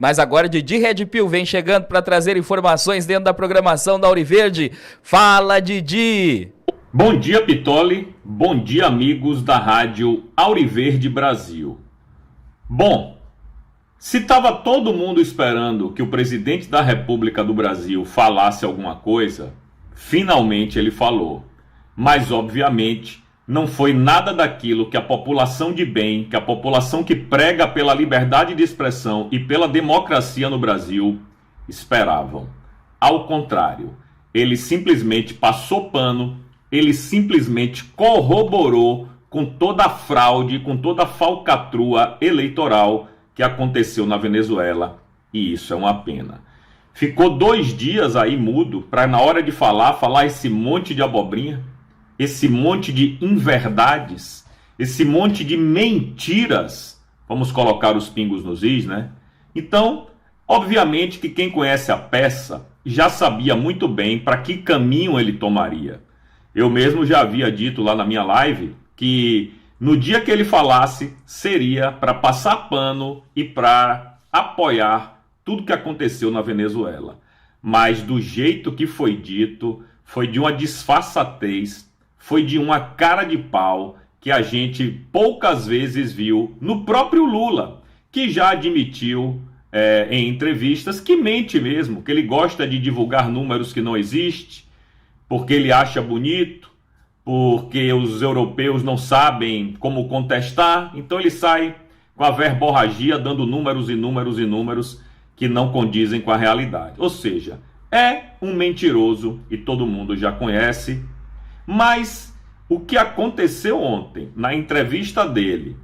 Mas agora Didi Redpil vem chegando para trazer informações dentro da programação da Auriverde. Fala, Didi! Bom dia, Pitoli. Bom dia, amigos da rádio Auriverde Brasil. Bom, se estava todo mundo esperando que o presidente da República do Brasil falasse alguma coisa, finalmente ele falou. Mas, obviamente, não foi nada daquilo que a população de bem, que a população que prega pela liberdade de expressão e pela democracia no Brasil esperavam. Ao contrário, ele simplesmente passou pano, ele simplesmente corroborou com toda a fraude, com toda a falcatrua eleitoral que aconteceu na Venezuela, e isso é uma pena. Ficou 2 dias aí mudo para na hora de falar esse monte de abobrinha, esse monte de inverdades, esse monte de mentiras. Vamos colocar os pingos nos is, né? Então, obviamente que quem conhece a peça já sabia muito bem para que caminho ele tomaria. Eu mesmo já havia dito lá na minha live que no dia que ele falasse seria para passar pano e para apoiar tudo que aconteceu na Venezuela. Mas do jeito que foi dito, foi de uma disfarçatez, foi de uma cara de pau que a gente poucas vezes viu no próprio Lula, que já admitiu em entrevistas que mente mesmo, que ele gosta de divulgar números que não existem, porque ele acha bonito, porque os europeus não sabem como contestar, então ele sai com a verborragia dando números e números e números que não condizem com a realidade. Ou seja, é um mentiroso e todo mundo já conhece, mas o que aconteceu ontem na entrevista dele,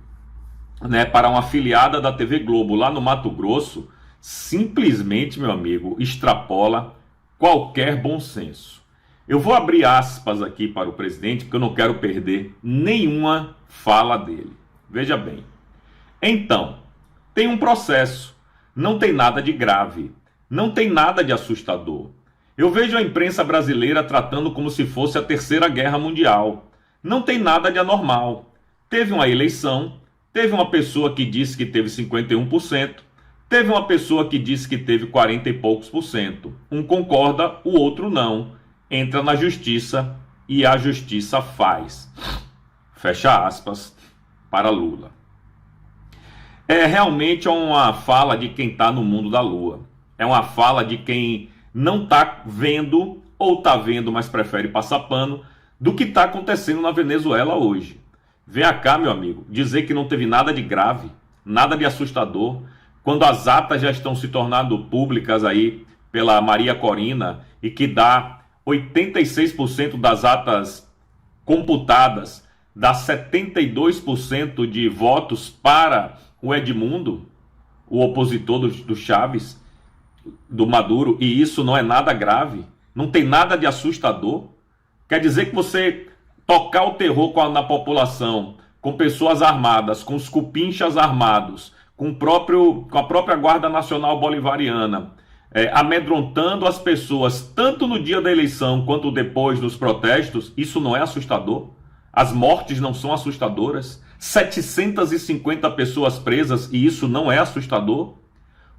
né, para uma afiliada da TV Globo lá no Mato Grosso, simplesmente, meu amigo, extrapola qualquer bom senso. Eu vou abrir aspas aqui para o presidente, porque eu não quero perder nenhuma fala dele. Veja bem. Então, tem um processo. Não tem nada de grave. Não tem nada de assustador. Eu vejo a imprensa brasileira tratando como se fosse a Terceira Guerra Mundial. Não tem nada de anormal. Teve uma eleição, teve uma pessoa que disse que teve 51%, teve uma pessoa que disse que teve 40 e poucos por cento. Um concorda, o outro não. Entra na justiça e a justiça faz. Fecha aspas para Lula. É realmente uma fala de quem está no mundo da lua. É uma fala de quem não está vendo ou está vendo, mas prefere passar pano do que está acontecendo na Venezuela hoje. Vem cá, meu amigo, dizer que não teve nada de grave, nada de assustador, quando as atas já estão se tornando públicas aí pela Maria Corina e que dá 86% das atas computadas, dá 72% de votos para o Edmundo, o opositor do Chaves, do Maduro, e isso não é nada grave, não tem nada de assustador. Quer dizer que você tocar o terror na população, com pessoas armadas, com os cupinchas armados, com a própria Guarda Nacional Bolivariana, amedrontando as pessoas, tanto no dia da eleição quanto depois dos protestos, isso não é assustador? As mortes não são assustadoras? 750 pessoas presas e isso não é assustador?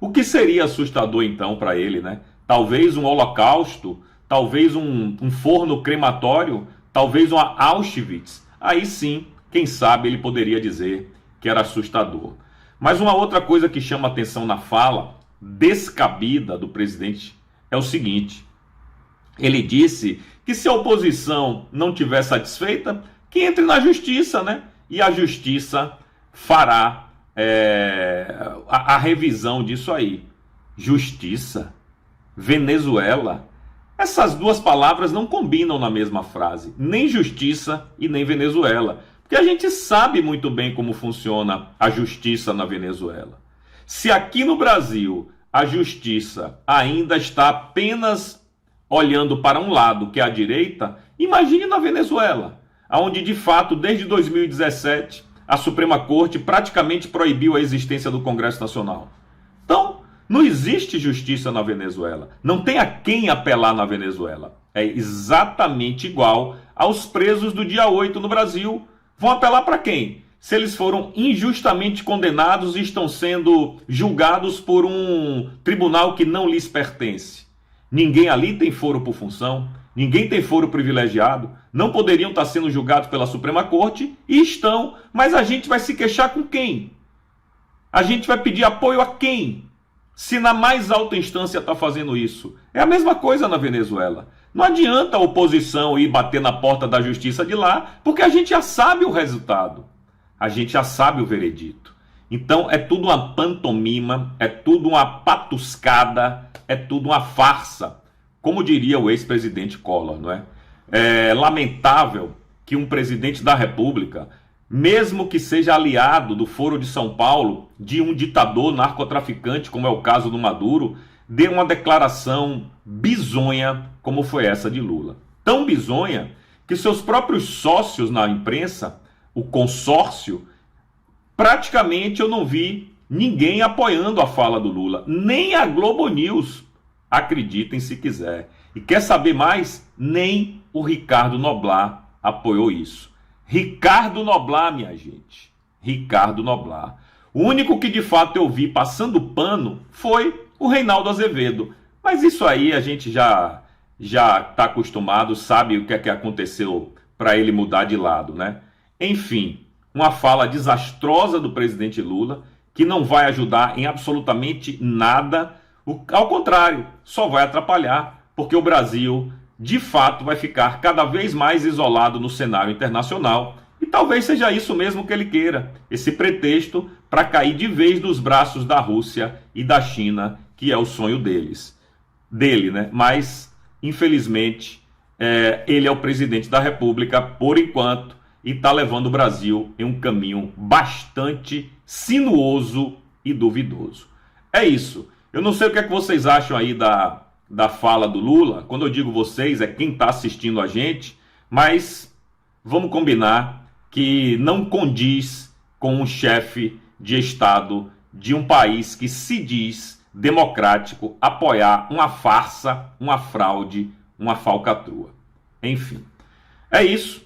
O que seria assustador então para ele, né? Talvez um holocausto, talvez um forno crematório, talvez uma Auschwitz. Aí sim, quem sabe ele poderia dizer que era assustador. Mas uma outra coisa que chama atenção na fala descabida do presidente é o seguinte: ele disse que se a oposição não estiver satisfeita, que entre na justiça, né? E a justiça fará a revisão disso aí. Justiça? Venezuela? Essas duas palavras não combinam na mesma frase, nem justiça e nem Venezuela, porque a gente sabe muito bem como funciona a justiça na Venezuela. Se aqui no Brasil a justiça ainda está apenas olhando para um lado, que é a direita, imagine na Venezuela, onde de fato, desde 2017, a Suprema Corte praticamente proibiu a existência do Congresso Nacional. Então, não existe justiça na Venezuela. Não tem a quem apelar na Venezuela. É exatamente igual aos presos do dia 8 no Brasil. Vão apelar para quem? se eles foram injustamente condenados e estão sendo julgados por um tribunal que não lhes pertence. Ninguém ali tem foro por função, ninguém tem foro privilegiado, não poderiam estar sendo julgados pela Suprema Corte e estão, mas a gente vai se queixar com quem? A gente vai pedir apoio a quem? Se na mais alta instância está fazendo isso. É a mesma coisa na Venezuela. Não adianta a oposição ir bater na porta da justiça de lá, porque a gente já sabe o resultado. A gente já sabe o veredito. Então é tudo uma pantomima, é tudo uma patuscada, é tudo uma farsa. Como diria o ex-presidente Collor, não é? É lamentável que um presidente da República, mesmo que seja aliado do Foro de São Paulo, de um ditador narcotraficante, como é o caso do Maduro, dê uma declaração bizonha como foi essa de Lula. Tão bizonha que seus próprios sócios na imprensa, o consórcio, praticamente eu não vi ninguém apoiando a fala do Lula, nem a Globo News, acreditem se quiser. E quer saber mais? Nem o Ricardo Noblat apoiou isso. Ricardo Noblat, minha gente, Ricardo Noblat. O único que de fato eu vi passando pano foi o Reinaldo Azevedo. Mas isso aí a gente já está acostumado, sabe o que é que aconteceu para ele mudar de lado, né? Enfim, uma fala desastrosa do presidente Lula, que não vai ajudar em absolutamente nada, ao contrário, só vai atrapalhar, porque o Brasil, de fato, vai ficar cada vez mais isolado no cenário internacional, e talvez seja isso mesmo que ele queira, esse pretexto para cair de vez nos braços da Rússia e da China, que é o sonho dele, né? Mas, infelizmente, ele é o presidente da República, por enquanto, e está levando o Brasil em um caminho bastante sinuoso e duvidoso. É isso. Eu não sei o que é que vocês acham aí da fala do Lula. Quando eu digo vocês, é quem está assistindo a gente, mas vamos combinar que não condiz com um chefe de Estado de um país que se diz democrático apoiar uma farsa, uma fraude, uma falcatrua. Enfim, é isso.